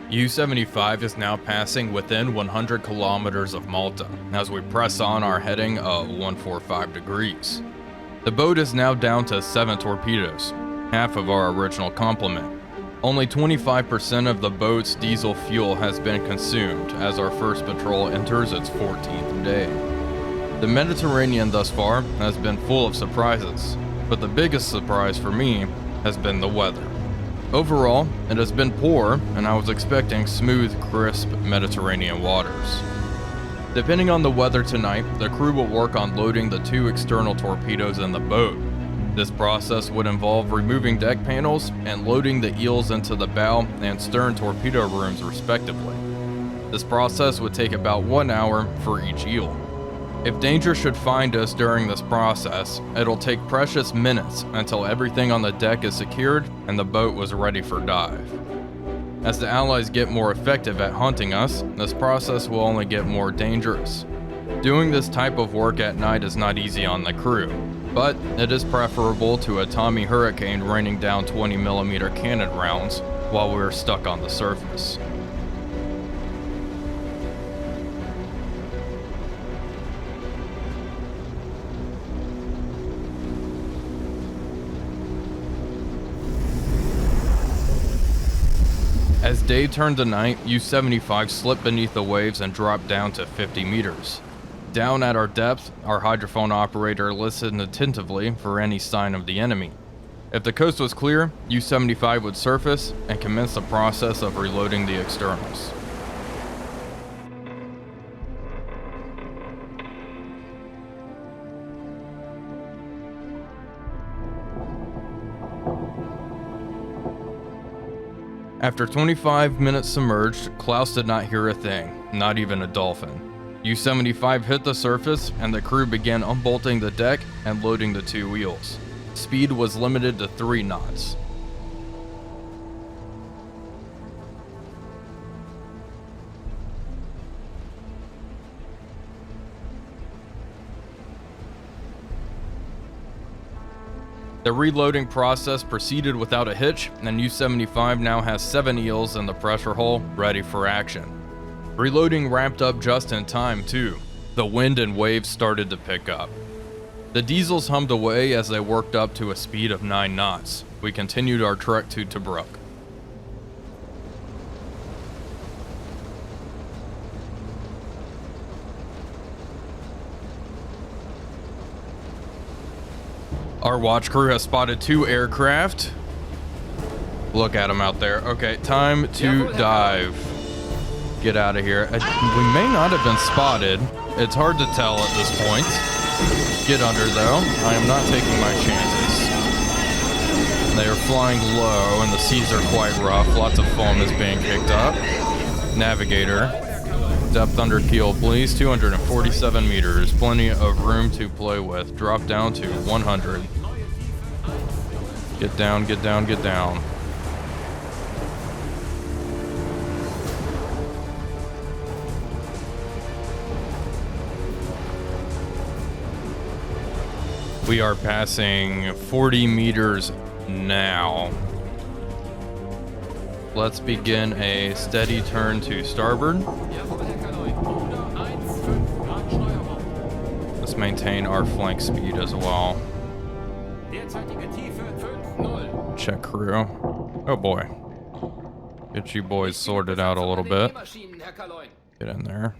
U-75 is now passing within 100 kilometers of Malta as we press on our heading of 145 degrees. The boat is now down to 7 torpedoes, half of our original complement. Only 25% of the boat's diesel fuel has been consumed as our first patrol enters its 14th day. The Mediterranean thus far has been full of surprises, but the biggest surprise for me has been the weather. Overall, it has been poor, and I was expecting smooth, crisp Mediterranean waters. Depending on the weather tonight, the crew will work on loading the 2 external torpedoes in the boat. This process would involve removing deck panels and loading the eels into the bow and stern torpedo rooms respectively. This process would take about 1 hour for each eel. If danger should find us during this process, it'll take precious minutes until everything on the deck is secured and the boat was ready for dive. As the Allies get more effective at hunting us, this process will only get more dangerous. Doing this type of work at night is not easy on the crew, but it is preferable to a Tommy Hurricane raining down 20mm cannon rounds while we're stuck on the surface. As day turned to night, U-75 slipped beneath the waves and dropped down to 50 meters. Down at our depth, our hydrophone operator listened attentively for any sign of the enemy. If the coast was clear, U-75 would surface and commence the process of reloading the externals. After 25 minutes submerged, Klaus did not hear a thing, not even a dolphin. U-75 hit the surface and the crew began unbolting the deck and loading the 2 wheels. Speed was limited to 3 knots. The reloading process proceeded without a hitch, and U-75 now has 7 eels in the pressure hull, ready for action. Reloading ramped up just in time too. The wind and waves started to pick up. The diesels hummed away as they worked up to a speed of 9 knots. We continued our trek to Tobruk. Our watch crew has spotted 2 aircraft. Look at them out there. Okay, time to dive. Get out of here. We may not have been spotted. It's hard to tell at this point. Get under though. I am not taking my chances. They are flying low and the seas are quite rough. Lots of foam is being kicked up. Navigator. Depth under keel, please. 247 meters. Plenty of room to play with. Drop down to 100. Get down, get down, get down. We are passing 40 meters now. Let's begin a steady turn to starboard. Let's maintain our flank speed as well. Check crew. Oh boy. Get you boys sorted out a little bit. Get in there.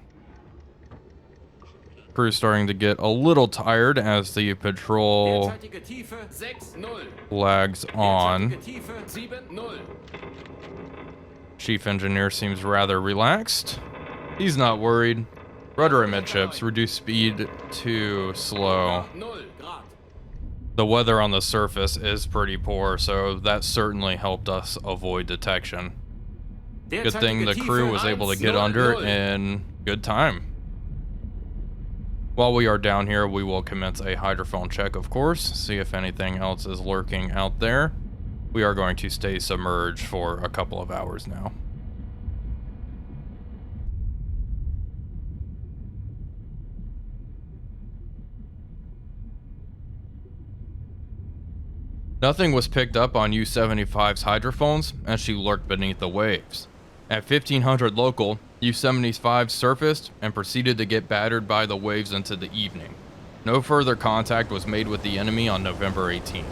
Crew's starting to get a little tired as the patrol lags on. Chief engineer seems rather relaxed. He's not worried. Rudder amidships, reduce speed to slow. The weather on the surface is pretty poor, so that certainly helped us avoid detection. Good thing the crew was able to get under in good time. While we are down here, we will commence a hydrophone check, of course, see if anything else is lurking out there. We are going to stay submerged for a couple of hours now. Nothing was picked up on U-75's hydrophones as she lurked beneath the waves. At 1500 local, U-75 surfaced and proceeded to get battered by the waves into the evening. No further contact was made with the enemy on November 18th.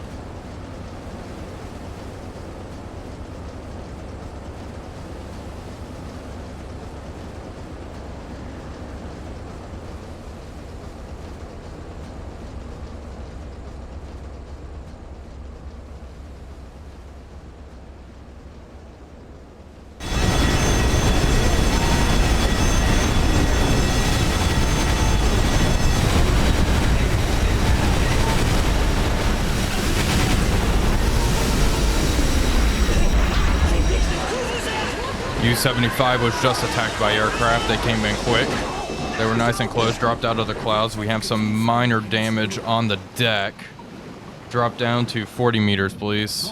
U-75 was just attacked by aircraft. They came in quick. They were nice and close, dropped out of the clouds. We have some minor damage on the deck. Drop down to 40 meters, please.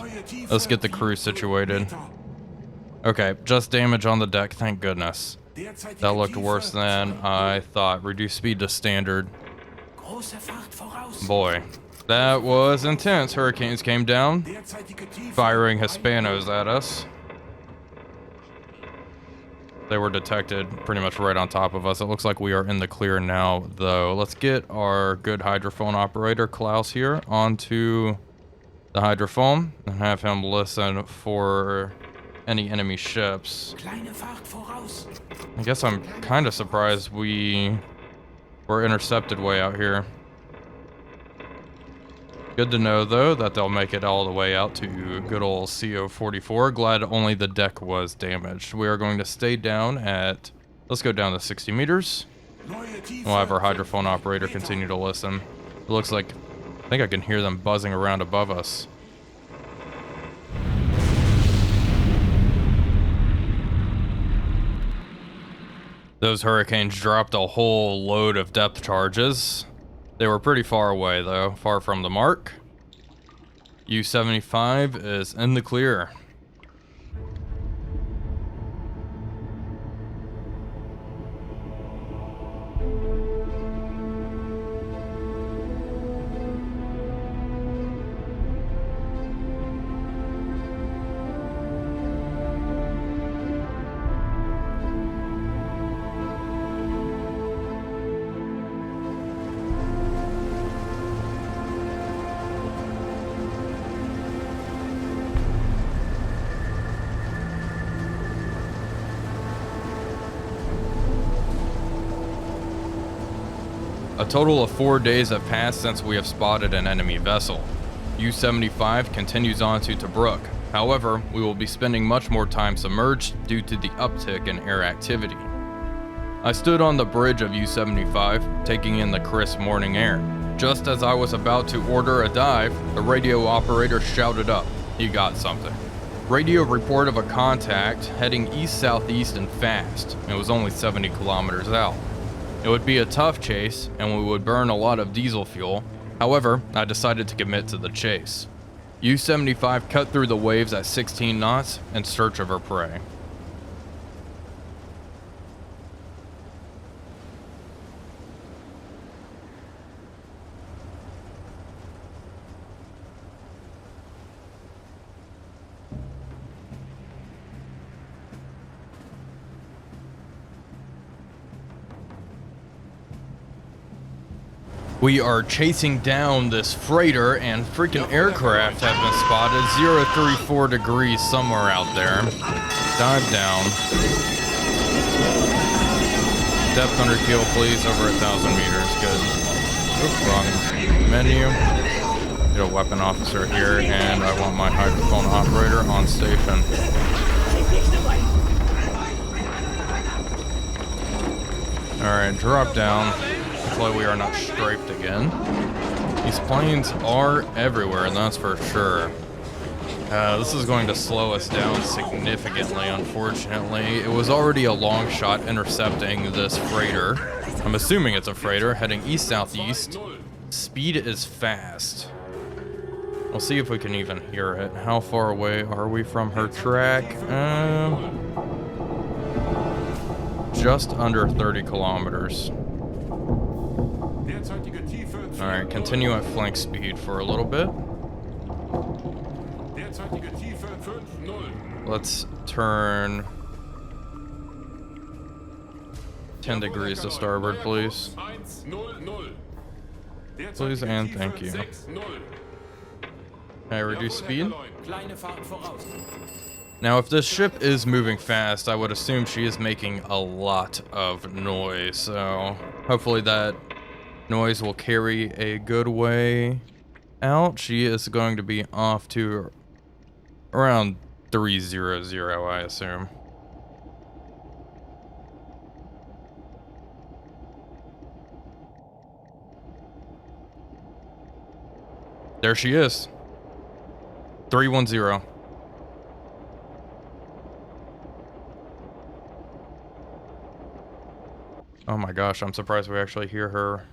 Let's get the crew situated. Okay, just damage on the deck, thank goodness. That looked worse than I thought. Reduce speed to standard. Boy, that was intense. Hurricanes came down, firing Hispanos at us. They were detected pretty much right on top of us. It looks like we are in the clear now, though. Let's get our good hydrophone operator, Klaus, here onto the hydrophone and have him listen for any enemy ships. I guess I'm kind of surprised we were intercepted way out here. Good to know, though, that they'll make it all the way out to good old CO44. Glad only the deck was damaged. We are going to stay down at... Let's go down to 60 meters. We'll have our hydrophone operator continue to listen. It looks like... I think I can hear them buzzing around above us. Those hurricanes dropped a whole load of depth charges. They were pretty far away, though, far from the mark. U-75 is in the clear. A total of 4 days have passed since we have spotted an enemy vessel. U-75 continues on to Tobruk. However, we will be spending much more time submerged due to the uptick in air activity. I stood on the bridge of U-75, taking in the crisp morning air. Just as I was about to order a dive, the radio operator shouted up. He got something. Radio report of a contact heading east-southeast and fast. It was only 70 kilometers out. It would be a tough chase, and we would burn a lot of diesel fuel. However, I decided to commit to the chase. U-75 cut through the waves at 16 knots in search of her prey. We are chasing down this freighter, and freaking aircraft have been spotted. 034 degrees somewhere out there. Dive down. Depth under keel, please. Over 1,000 meters. Good. Oops, wrong menu. Get a weapon officer here, and I want my hydrophone operator on station. Alright, drop down. Hopefully we are not strafed again. These planes are everywhere, that's for sure. This is going to slow us down significantly, unfortunately. It was already a long shot intercepting this freighter. I'm assuming it's a freighter heading east-southeast. Speed is fast. We'll see if we can even hear it. How far away are we from her track? Just under 30 kilometers. Alright, continue at flank speed for a little bit. Let's turn 10 degrees to starboard, please. Please and thank you. Okay, reduce speed. Now, if this ship is moving fast, I would assume she is making a lot of noise. So hopefully that noise will carry a good way out. She is going to be off to around 300, I assume. There she is. 310. Oh my gosh, I'm surprised we actually hear her.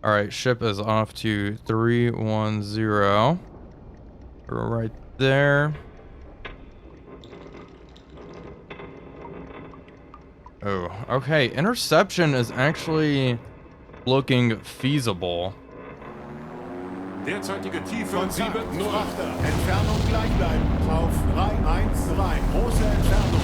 Alright, ship is off to 310. Right there. Oh, okay. Interception is actually looking feasible. Derzeitige Tiefe 7,0. Entfernung gleich bleiben. Auf 313. Große Entfernung.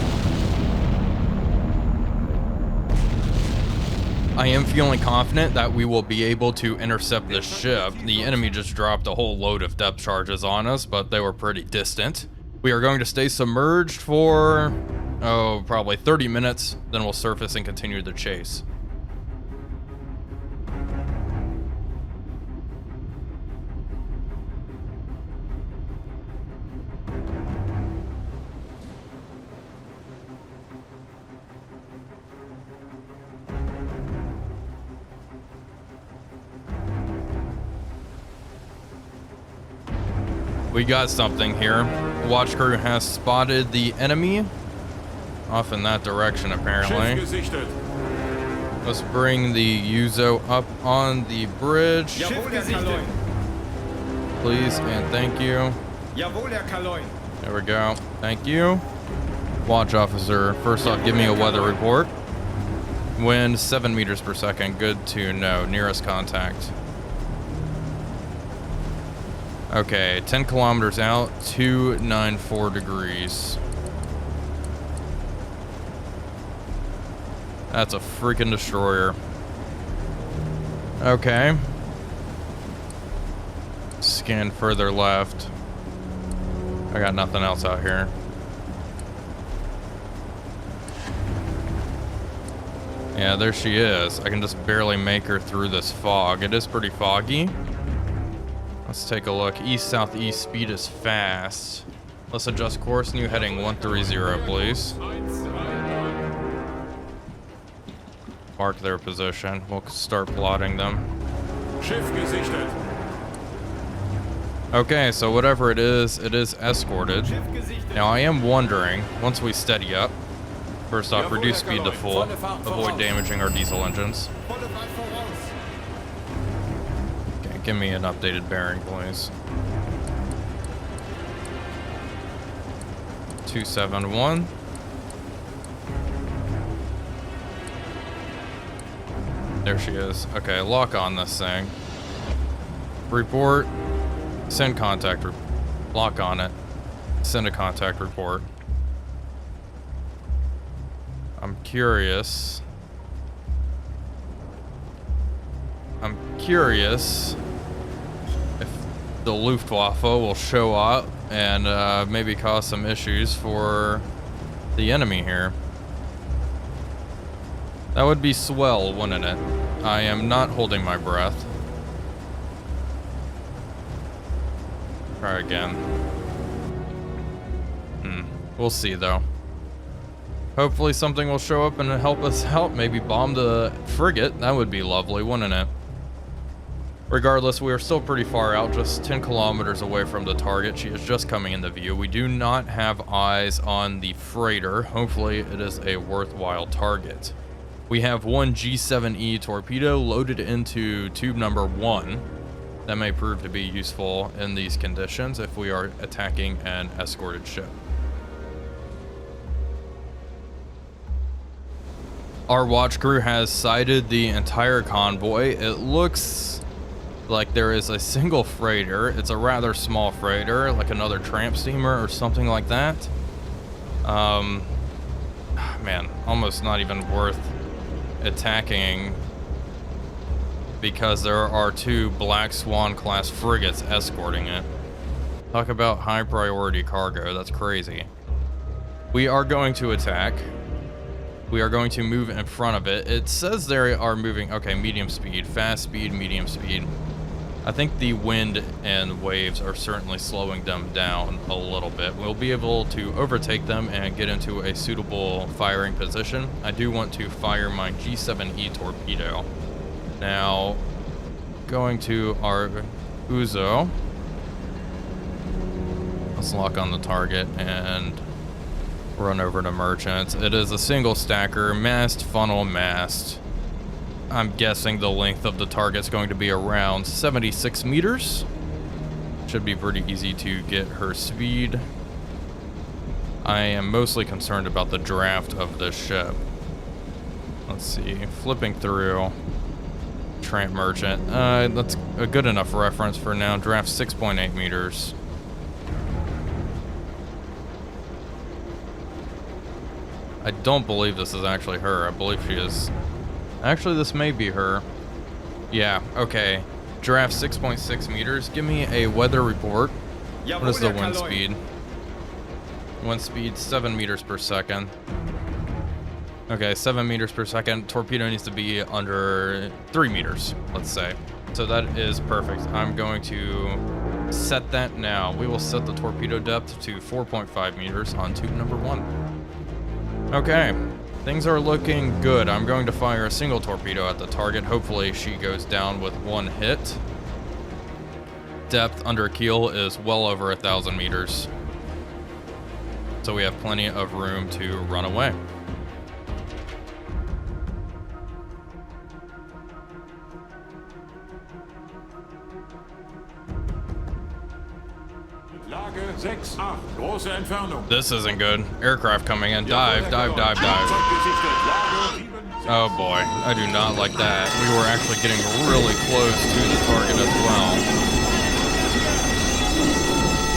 I am feeling confident that we will be able to intercept this ship. The enemy just dropped a whole load of depth charges on us, but they were pretty distant. We are going to stay submerged for, oh, probably 30 minutes. Then we'll surface and continue the chase. We got something here. Watch crew has spotted the enemy off in that direction, apparently. Let's bring the Yuzo up on the bridge. Please and thank you. There we go. Thank you. Watch officer, first off, give me a weather report. Wind 7 meters per second. Good to know. Nearest contact. Okay, 10 kilometers out, 294 degrees. That's a freaking destroyer. Okay. Scan further left. I got nothing else out here. Yeah, there she is. I can just barely make her through this fog. It is pretty foggy. Let's take a look. East-southeast, speed is fast. Let's adjust course. New heading 130, please. Mark their position. We'll start plotting them. Okay, so whatever it is escorted. Now I am wondering, once we steady up, first off, reduce speed to full. Avoid damaging our diesel engines. Give me an updated bearing, please. 271. There she is. Okay, lock on this thing. Report. Send contact. Lock on it. Send a contact report. I'm curious if the Luftwaffe will show up and maybe cause some issues for the enemy here. That would be swell, wouldn't it? I am not holding my breath. Try again. We'll see though. Hopefully something will show up and help us out. Maybe bomb the frigate. That would be lovely, wouldn't it? Regardless, we are still pretty far out, just 10 kilometers away from the target. She is just coming into view. We do not have eyes on the freighter. Hopefully it is a worthwhile target. We have one G7E torpedo loaded into tube number 1. That may prove to be useful in these conditions if we are attacking an escorted ship. Our watch crew has sighted the entire convoy. It looks like there is a single freighter. It's a rather small freighter, like another tramp steamer or something like that. Man, almost not even worth attacking because there are 2 Black Swan class frigates escorting it. Talk about high priority cargo, that's crazy. We are going to attack. We are going to move in front of it. It says they are moving, okay, medium speed, fast speed, medium speed. I think the wind and waves are certainly slowing them down a little bit. We'll be able to overtake them and get into a suitable firing position. I do want to fire my G7E torpedo. Now, going to our Uzo. Let's lock on the target and run over to merchants. It is a single stacker, mast, funnel, mast. I'm guessing the length of the target's going to be around 76 meters. Should be pretty easy to get her speed. I am mostly concerned about the draft of this ship. Let's see, flipping through. Tramp merchant. That's a good enough reference for now. Draft 6.8 meters. I don't believe this is actually her. I believe she is. Actually, this may be her. Yeah, okay. Draft 6.6 meters. Give me a weather report. What is the wind speed? Wind speed 7 meters per second. Okay, 7 meters per second. Torpedo needs to be under 3 meters, let's say. So that is perfect. I'm going to set that now. We will set the torpedo depth to 4.5 meters on tube number 1. Okay, things are looking good. I'm going to fire a single torpedo at the target. Hopefully she goes down with 1 hit. Depth under keel is well over 1,000 meters. So we have plenty of room to run away. This isn't good. Aircraft coming in. Dive, dive, dive, dive. Oh boy, I do not like that. We were actually getting really close to the target as well.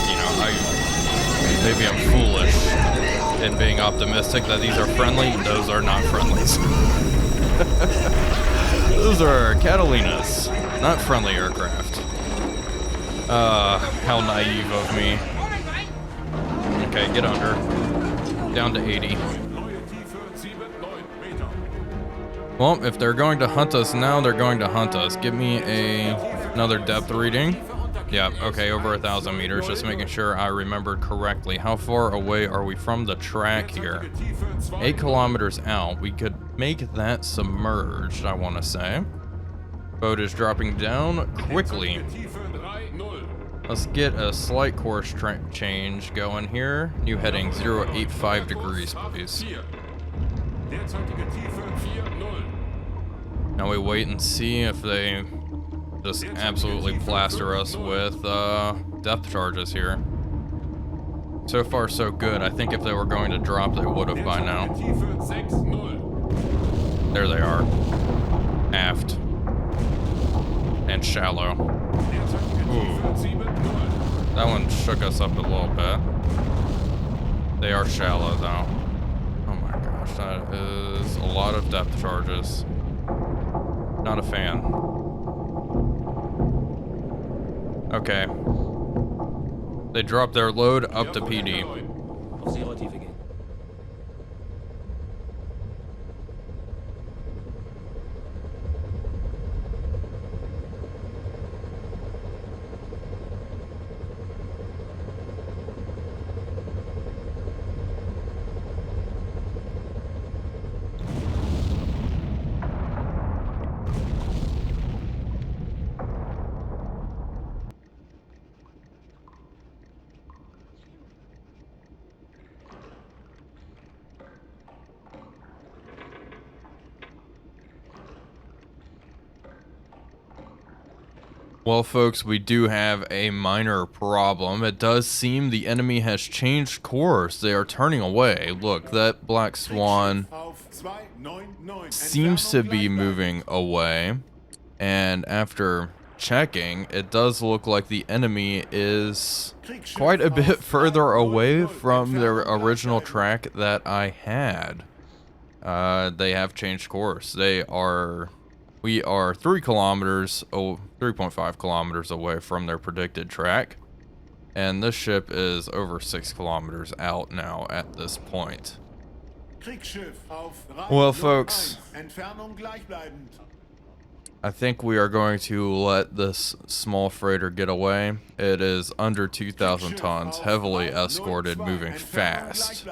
You know, maybe I'm foolish in being optimistic that these are friendly. Those are not friendlies. Those are Catalinas, not friendly aircraft. How naive of me. Okay, get under. Down to 80. Well, if they're going to hunt us now, they're going to hunt us. Give me another depth reading. Yeah, okay, over 1,000 meters. Just making sure I remembered correctly. How far away are we from the track here? 8 kilometers out. We could make that submerged, I want to say. Boat is dropping down quickly. Let's get a slight course change going here. New heading 085 degrees, please. Now we wait and see if they just absolutely plaster us with depth charges here. So far, so good. I think if they were going to drop, they would have by now. There they are. Aft. And shallow. Ooh. That one shook us up a little bit. They are shallow though. Oh my gosh, that is a lot of depth charges. Not a fan. Okay. They dropped their load up to PD. Well, folks, we do have a minor problem. It does seem the enemy has changed course. They are turning away. Look, that Black Swan seems to be moving away. And after checking, it does look like the enemy is quite a bit further away from their original track that I had. They have changed course. We are 3 kilometers, 3.5 kilometers away from their predicted track. And this ship is over 6 kilometers out now at this point. Well, folks, I think we are going to let this small freighter get away. It is under 2,000 tons, heavily escorted, moving fast.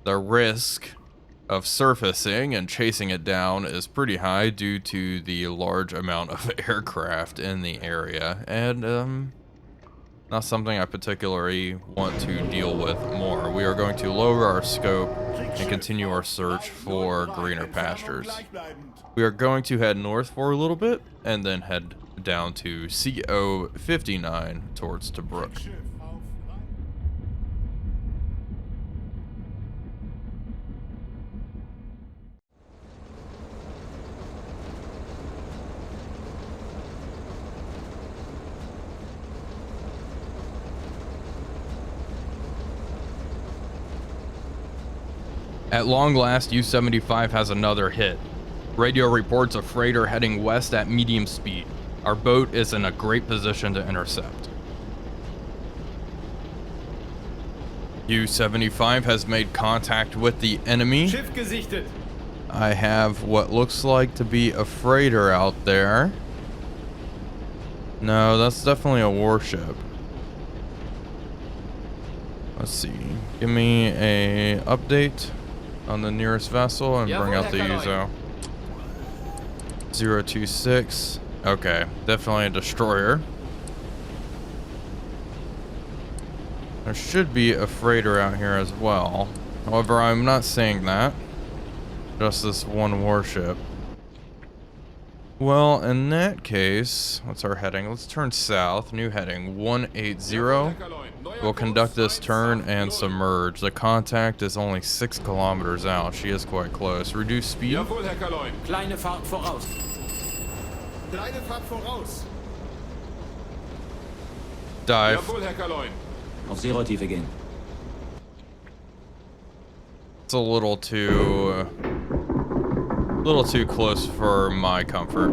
The risk of surfacing and chasing it down is pretty high due to the large amount of aircraft in the area, and not something I particularly want to deal with more. We are going to lower our scope and continue our search for greener pastures. We are going to head north for a little bit and then head down to CO 59 towards Tobruk. At long last, U-75 has another hit. Radio reports a freighter heading west at medium speed. Our boat is in a great position to intercept. U-75 has made contact with the enemy. Schiff gesichtet. I have what looks like to be a freighter out there. No, that's definitely a warship. Let's see. Give me a update on the nearest vessel and bring out the Uzo. 026. Okay, definitely a destroyer. There should be a freighter out here as well. However, I'm not saying that. Just this one warship. Well, in that case, what's our heading? Let's turn south. New heading 180. We'll conduct this turn and submerge. The contact is only 6 kilometers out. She is quite close. Reduce speed. Jawohl, Herr Kaloin. Kleine Fahrt voraus. Kleine Fahrt voraus. Dive. Jawohl, Herr Kaloin. Auf Seerotiefe gehen. It's a little too close for my comfort.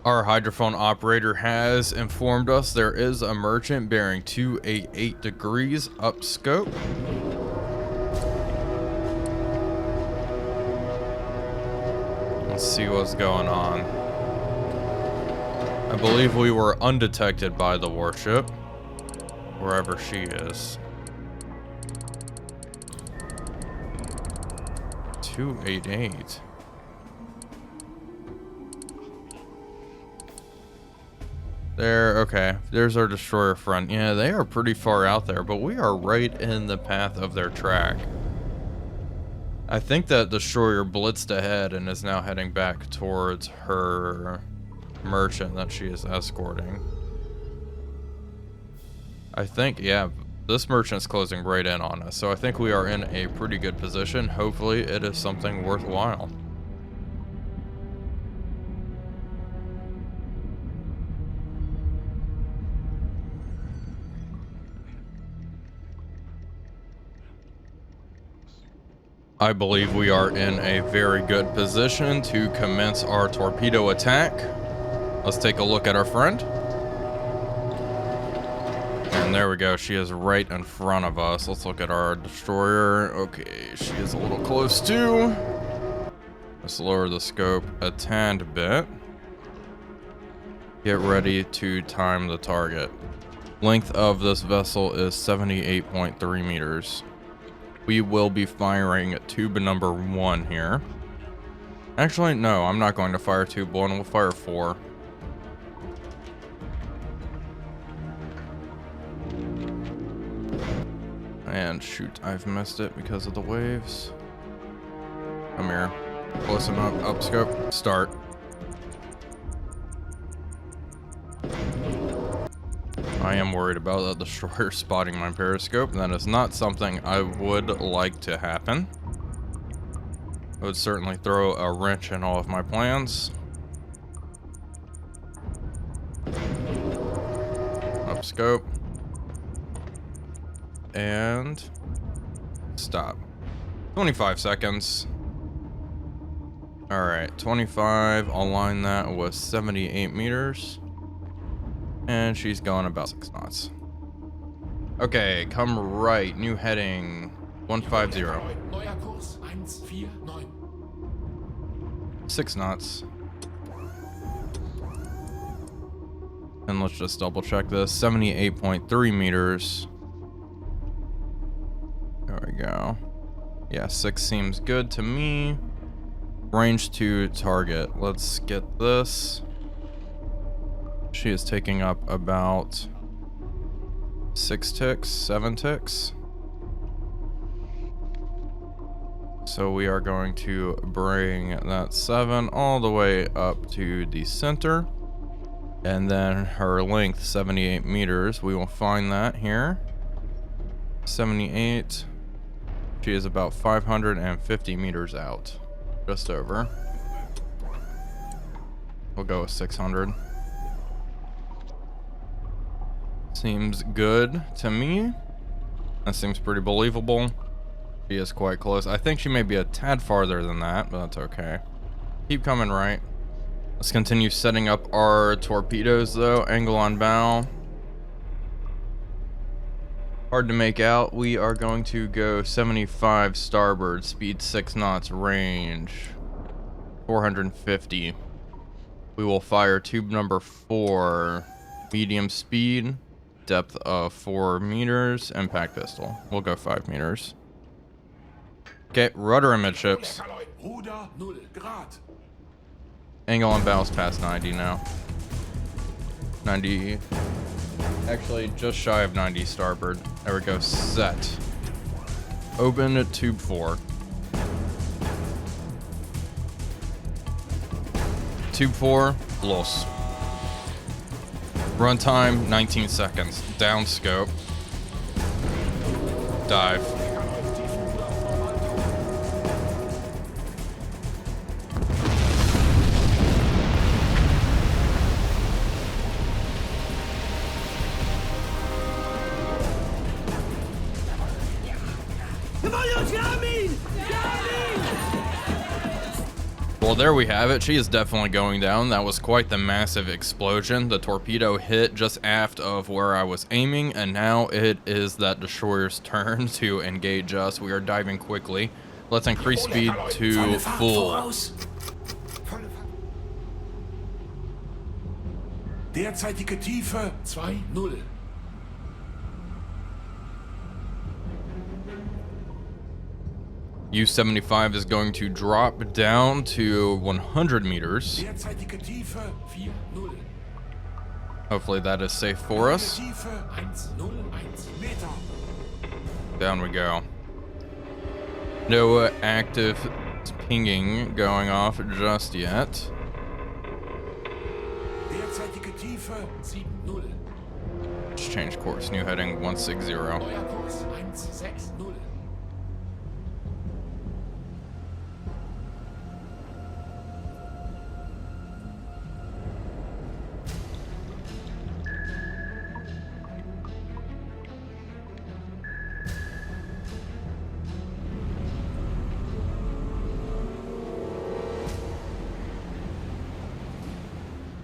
Our hydrophone operator has informed us there is a merchant bearing 288 degrees up scope. Let's see what's going on. I believe we were undetected by the warship, wherever she is. 288. There, okay. There's our destroyer front. Yeah, they are pretty far out there, but we are right in the path of their track. I think that destroyer blitzed ahead and is now heading back towards her merchant that she is escorting. I think, yeah, this merchant's closing right in on us, so I think we are in a pretty good position. Hopefully it is something worthwhile. I believe we are in a very good position to commence our torpedo attack. Let's take a look at our friend. And there we go. She is right in front of us. Let's look at our destroyer. Okay, she is a little close too. Let's lower the scope a tad bit. Get ready to time the target. Length of this vessel is 78.3 meters. We will be firing tube number 1 here. Actually, no, I'm not going to fire tube 1. We'll fire 4. And shoot, I've missed it because of the waves. Come here. Close enough. Up scope. Start. I am worried worried about the destroyer spotting my periscope. That is not something I would like to happen. It would certainly throw a wrench in all of my plans. Up scope. And stop. 25 seconds. Alright, 25. I'll line that with 78 meters. And she's going about 6 knots. Okay, come right. New heading 150. 6 knots. And let's just double check this. 78.3 meters. There we go. Yeah, 6 seems good to me. Range to target. Let's get this. She is taking up about 6 ticks, 7 ticks. So we are going to bring that 7 all the way up to the center. And then her length, 78 meters. We will find that here. 78. She is about 550 meters out. Just over. We'll go with 600. Seems good to me. That seems pretty believable. She is quite close. I think she may be a tad farther than that, but that's okay. Keep coming right. Let's continue setting up our torpedoes though. Angle on bow. Hard to make out. We are going to go 75 starboard, speed 6 knots, range 450. We will fire tube number 4, medium speed, depth of 4 meters, impact pistol. We'll go 5 meters. Okay, rudder amidships. Angle on bows past 90 now. 90. Actually, just shy of 90 starboard. There we go. Set. Open tube 4. Tube 4, los. Runtime, 19 seconds. Down scope. Dive. Well, there we have it. She is definitely going down. That was quite the massive explosion. The torpedo hit just aft of where I was aiming, and now it is that destroyer's turn to engage us. We are diving quickly. Let's increase speed to full. Derzeitige Tiefe 2-0. U-75 is going to drop down to 100 meters. Hopefully that is safe for us. Down we go. No active pinging going off just yet. Let's change course. New heading 160.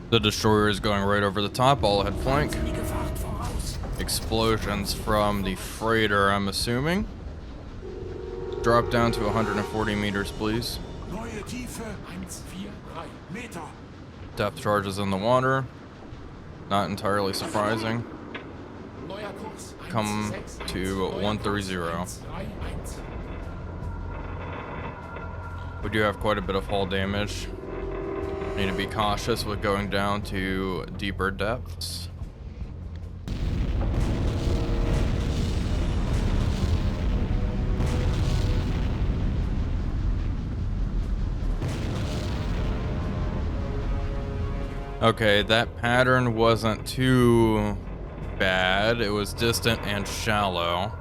The destroyer is going right over the top, all ahead flank. Explosions from the freighter, I'm assuming. Drop down to 140 meters, please. Depth charges in the water. Not entirely surprising. Come to 130. We do have quite a bit of hull damage. Need to be cautious with going down to deeper depths. Okay, that pattern wasn't too bad. It was distant and shallow.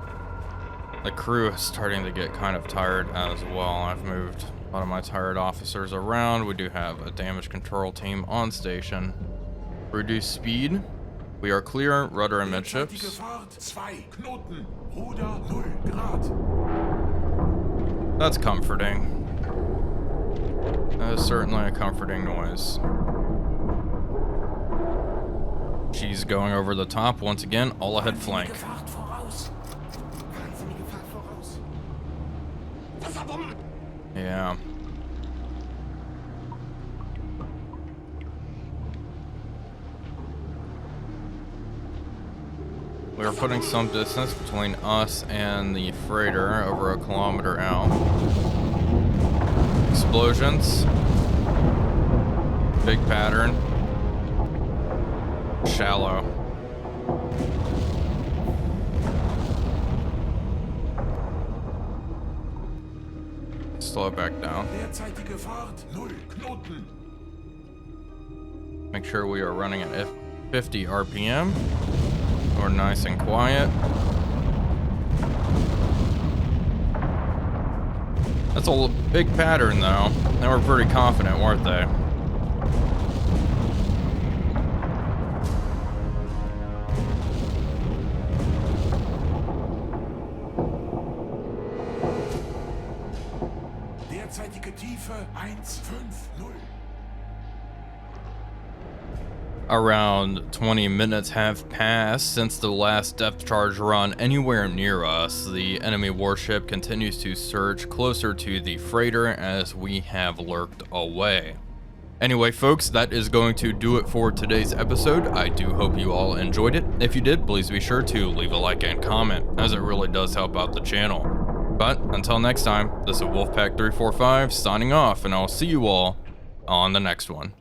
The crew is starting to get kind of tired as well. I've moved a lot of my tired officers around. We do have a damage control team on station. Reduce speed. We are clear, rudder and midships. That's comforting. That is certainly a comforting noise. She's going over the top once again, all ahead flank. Yeah. We are putting some distance between us and the freighter, over a kilometer out. Explosions. Big pattern. Shallow. Slow it back down. Make sure we are running at 50 RPM. We're nice and quiet. That's a big pattern though. They were pretty confident, weren't they? Derzeitige Tiefe 150. Around 20 minutes have passed since the last depth charge run anywhere near us. The enemy warship continues to surge closer to the freighter as we have lurked away. Anyway, folks, that is going to do it for today's episode. I do hope you all enjoyed it. If you did, please be sure to leave a like and comment, as it really does help out the channel. But until next time, this is Wolfpack345 signing off, and I'll see you all on the next one.